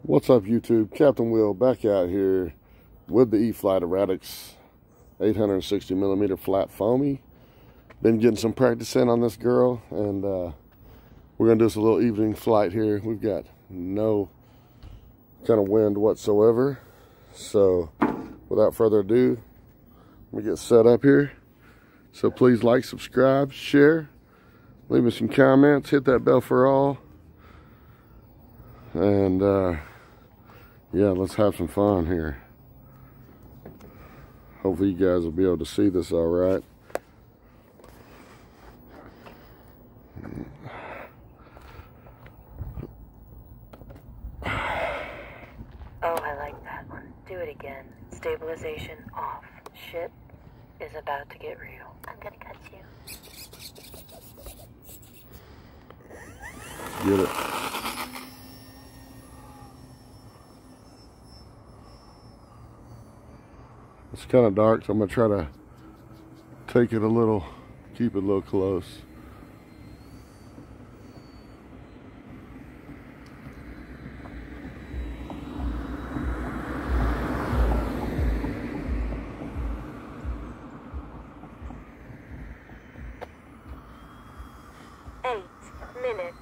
What's up, YouTube? Captain Will back out here with the Eflite Eratix 860mm flat foamy. Been getting some practice in on this girl, and we're gonna do us a little evening flight here. We've got no kind of wind whatsoever, so without further ado, we get set up here. So please like, subscribe, share, leave me some comments, hit that bell for all, and yeah, let's have some fun here. Hopefully you guys will be able to see this all right. Oh, I like that one. Do it again. Stabilization off. Shit is about to get real. I'm gonna cut you. Get it. It's kind of dark, so I'm going to try to take it a little, keep it a little close. Minutes.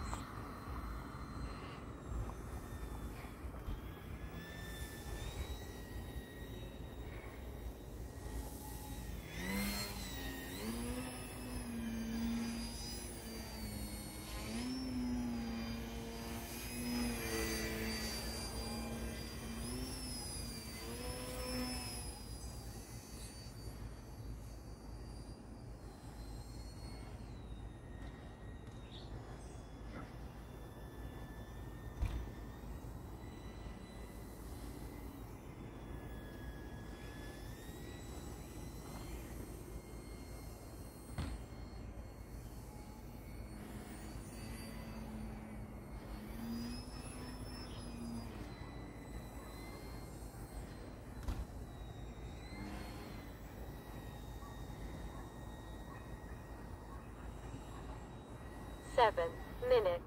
Seven minutes.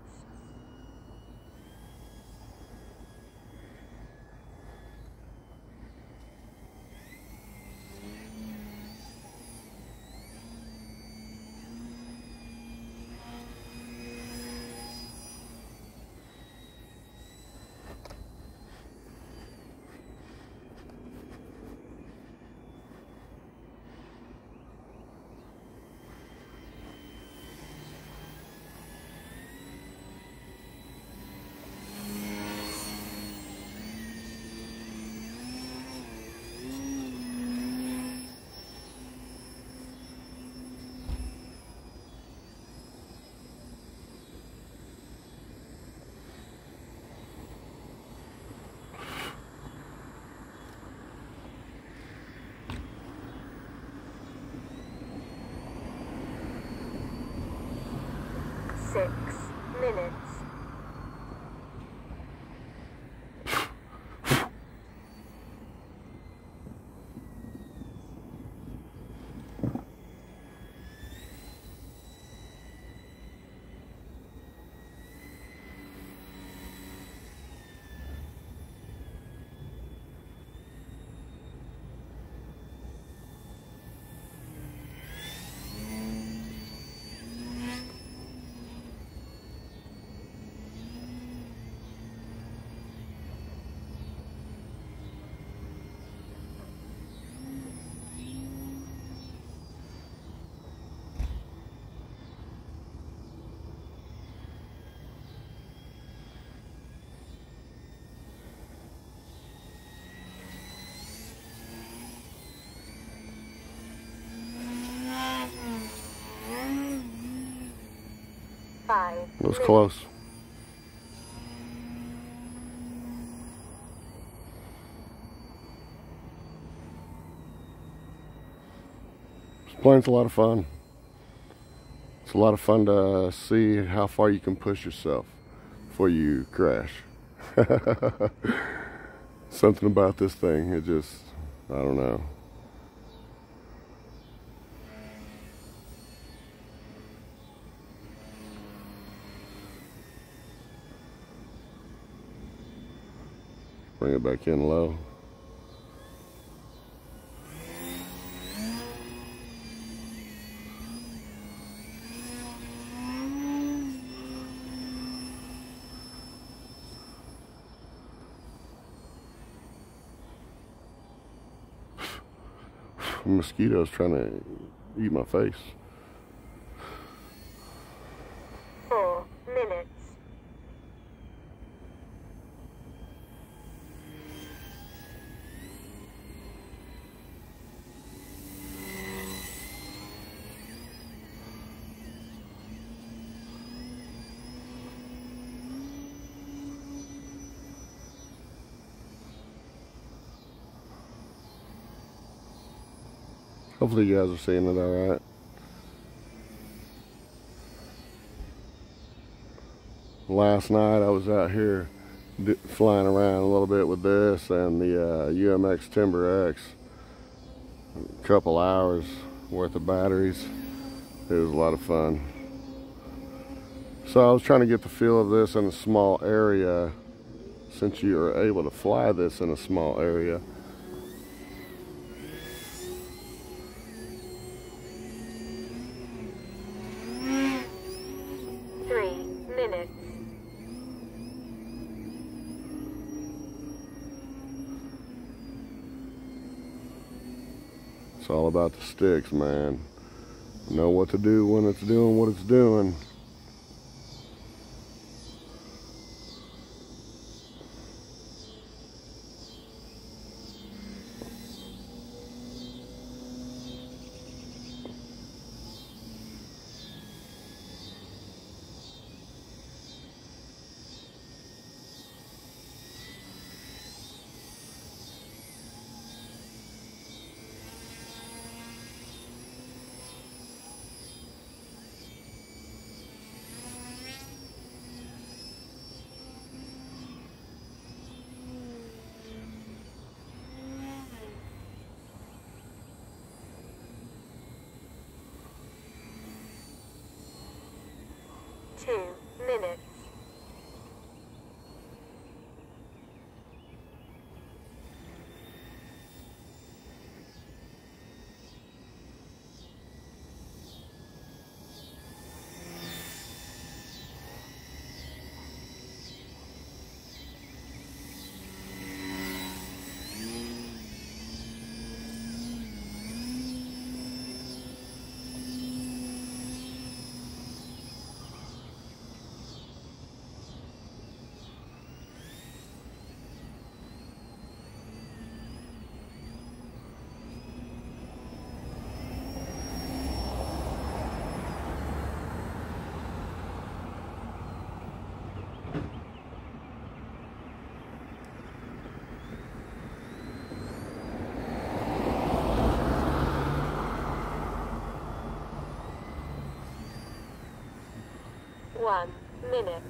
Six minutes. It was close. This plane's a lot of fun. It's a lot of fun to see how far you can push yourself before you crash. Something about this thing, it just, I don't know. Bring it back in low. Mosquitoes trying to eat my face. 4 minutes. Hopefully you guys are seeing it all right. Last night I was out here flying around a little bit with this and the UMX Timber X. A couple hours worth of batteries. It was a lot of fun. So I was trying to get the feel of this in a small area, since you are able to fly this in a small area. It's all about the sticks, man. Know what to do when it's doing what it's doing. Minutes. One minute.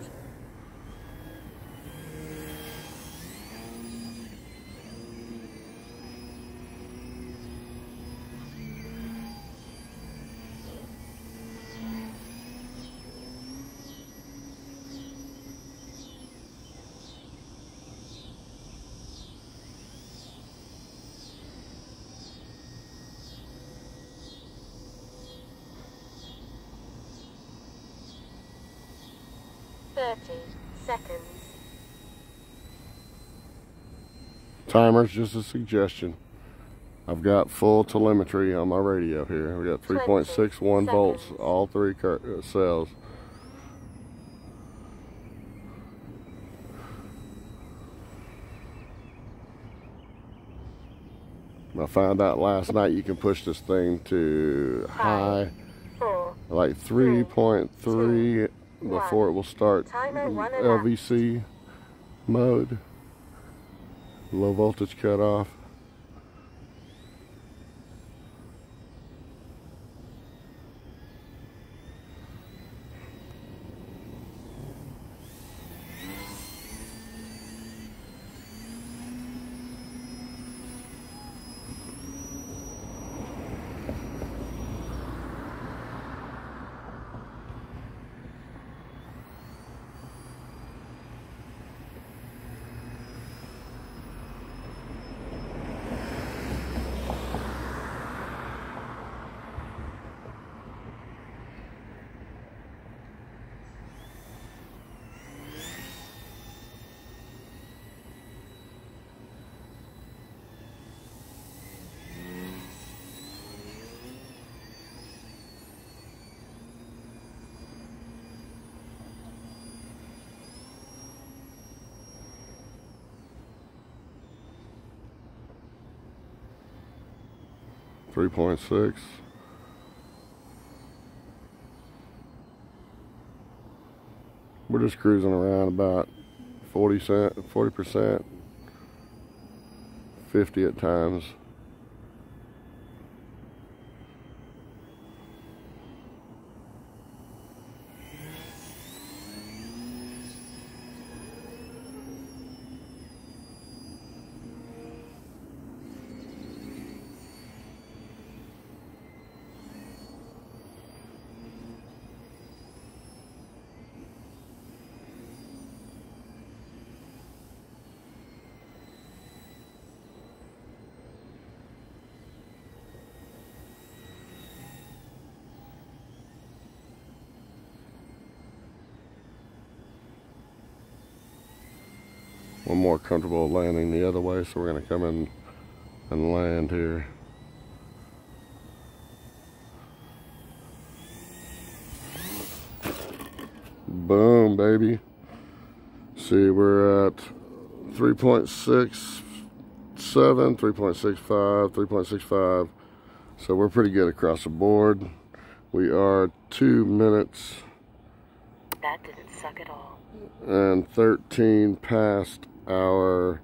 Seconds. Timer's just a suggestion. I've got full telemetry on my radio here. We got 3.61 volts, all three cells. I found out last night you can push this thing to high, like 3.3 before it will start LVC mode, low voltage cutoff. 3.6. We're just cruising around about 40%, 50 at times. We're more comfortable landing the other way, so we're going to come in and land here. Boom, baby. See, we're at 3.67, 3.65, 3.65. So we're pretty good across the board. We are 2 minutes. That didn't suck at all. And 13 past our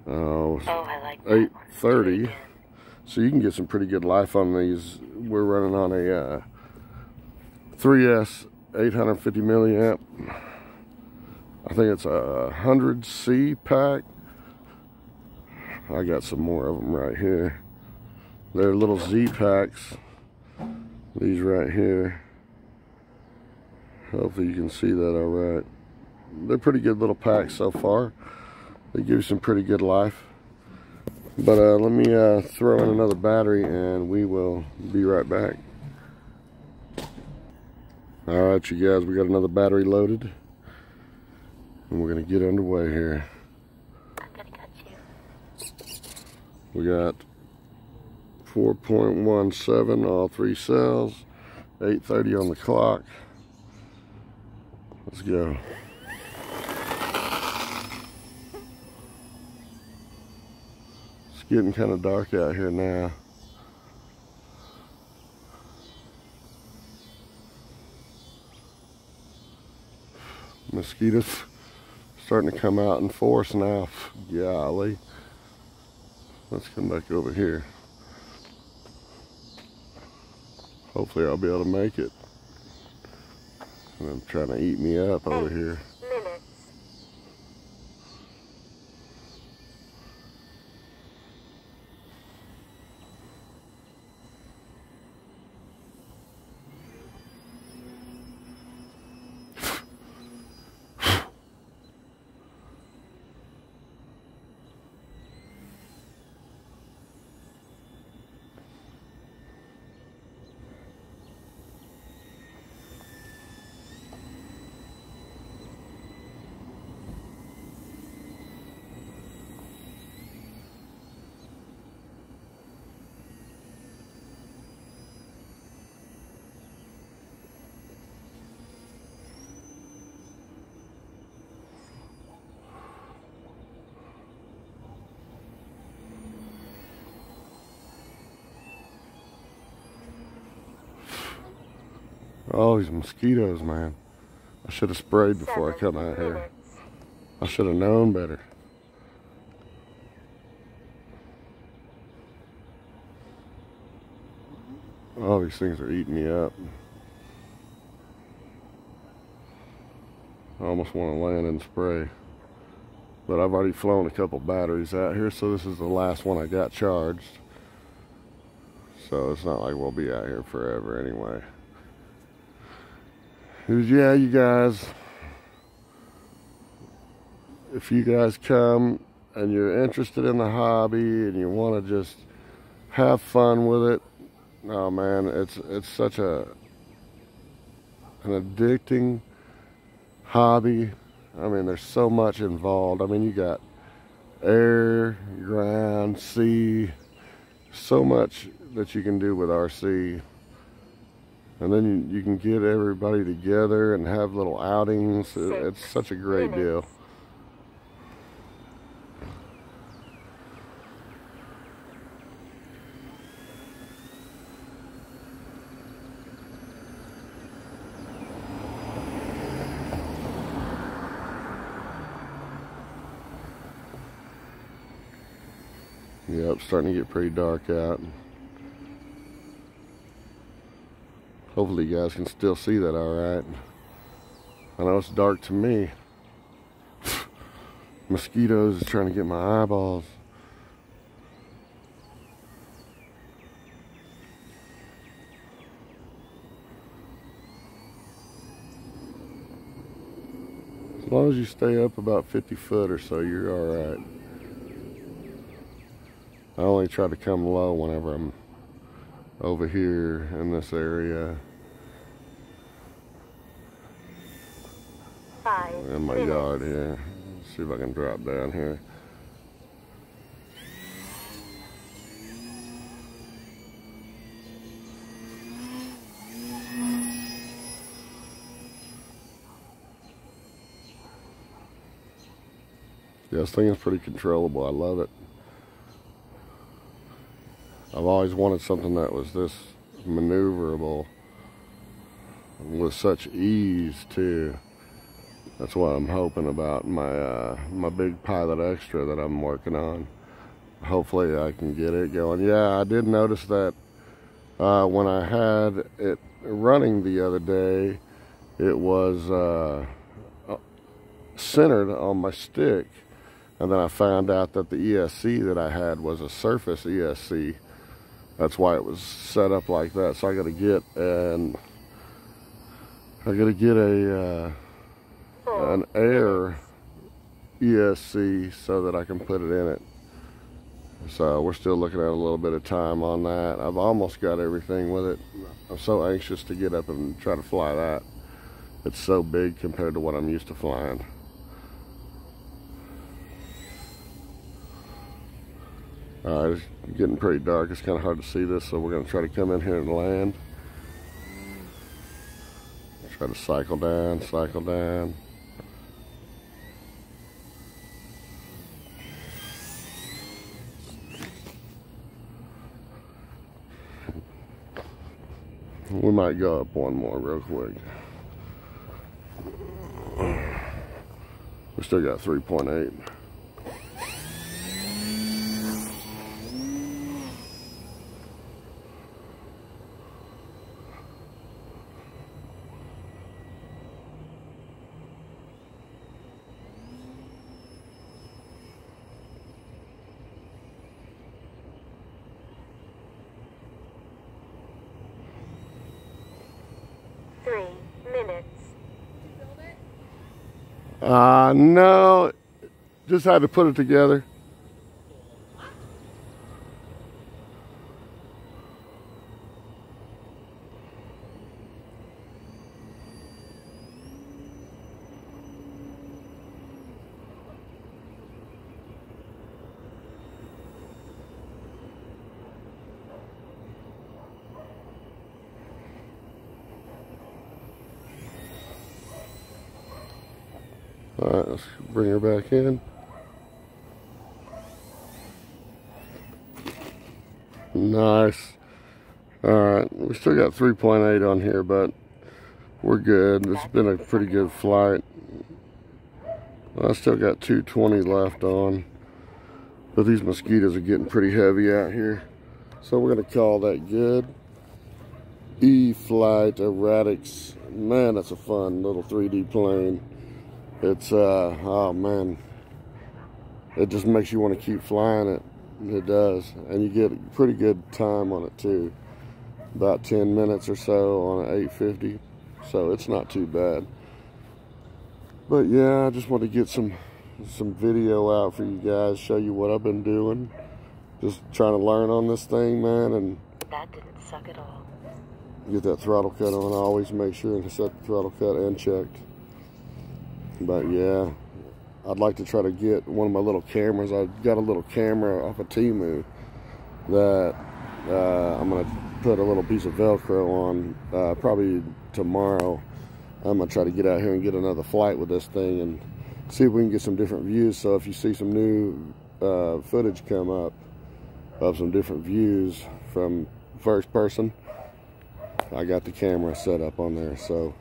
I like 8:30. So you can get some pretty good life on these. We're running on a 3S 850 milliamp. I think it's a 100C pack. I got some more of them right here. They're little Z packs. These right here. Hopefully you can see that all right. They're pretty good little packs so far. They give you some pretty good life. But let me throw in another battery and we will be right back. Alright you guys, we got another battery loaded. And we're going to get underway here. I'm going to cut you. We got 4.17 all 3 cells. 8:30 on the clock. Let's go. It's getting kind of dark out here now. Mosquitoes starting to come out in force now. Golly. Let's come back over here. Hopefully I'll be able to make it. And I'm trying to eat me up over here. Oh, these mosquitoes, man. I should have sprayed before I come out here. I should have known better. Oh, these things are eating me up. I almost want to land and spray. But I've already flown a couple batteries out here, so this is the last one I got charged. So it's not like we'll be out here forever anyway. Yeah, you guys, if you guys come and you're interested in the hobby and you want to just have fun with it, oh man, it's such an addicting hobby. I mean, there's so much involved. I mean, you got air, ground, sea, so much that you can do with RC. And then you can get everybody together and have little outings. It's such a great deal. Yep, starting to get pretty dark out. Hopefully you guys can still see that all right. I know it's dark to me. Mosquitoes are trying to get my eyeballs. As long as you stay up about 50 foot or so, you're all right. I only try to come low whenever I'm over here in this area. In my yard here. Let's see if I can drop down here. Yeah, this thing is pretty controllable. I love it. I've always wanted something that was this maneuverable with such ease too. That's what I'm hoping about my my big Pilot Extra that I'm working on. Hopefully I can get it going. Yeah, I did notice that when I had it running the other day, it was centered on my stick, and then I found out that the ESC that I had was a surface ESC. That's why it was set up like that. So I got to get an air ESC so that I can put it in it. So we're still looking at a little bit of time on that. I've almost got everything with it. I'm so anxious to get up and try to fly that. It's so big compared to what I'm used to flying. Alright, it's getting pretty dark. It's kind of hard to see this, so we're going to try to come in here and land. Try to cycle down, cycle down. We might go up one more real quick. We still got 3.8. No, just had to put it together. Alright, let's bring her back in. Nice. Alright, we still got 3.8 on here, but we're good. It's been a pretty good flight. I still got 220 left on, but these mosquitoes are getting pretty heavy out here. So we're going to call that good. Eflite Eratix. Man, that's a fun little 3D plane. It's, oh man, it just makes you want to keep flying it. It does. And you get pretty good time on it too. About 10 minutes or so on an 850. So it's not too bad. But yeah, I just want to get some video out for you guys, show you what I've been doing. Just trying to learn on this thing, man, and that didn't suck at all. Get that throttle cut on. I always make sure to set the throttle cut and checked. But yeah, I'd like to try to get one of my little cameras. I've got a little camera off of Temu that I'm going to put a little piece of Velcro on probably tomorrow. I'm going to try to get out here and get another flight with this thing and see if we can get some different views. So if you see some new footage come up of some different views from first person, I got the camera set up on there. So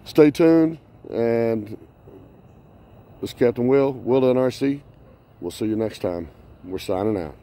stay tuned, and this is Captain Will, Will NRC. We'll see you next time. We're signing out.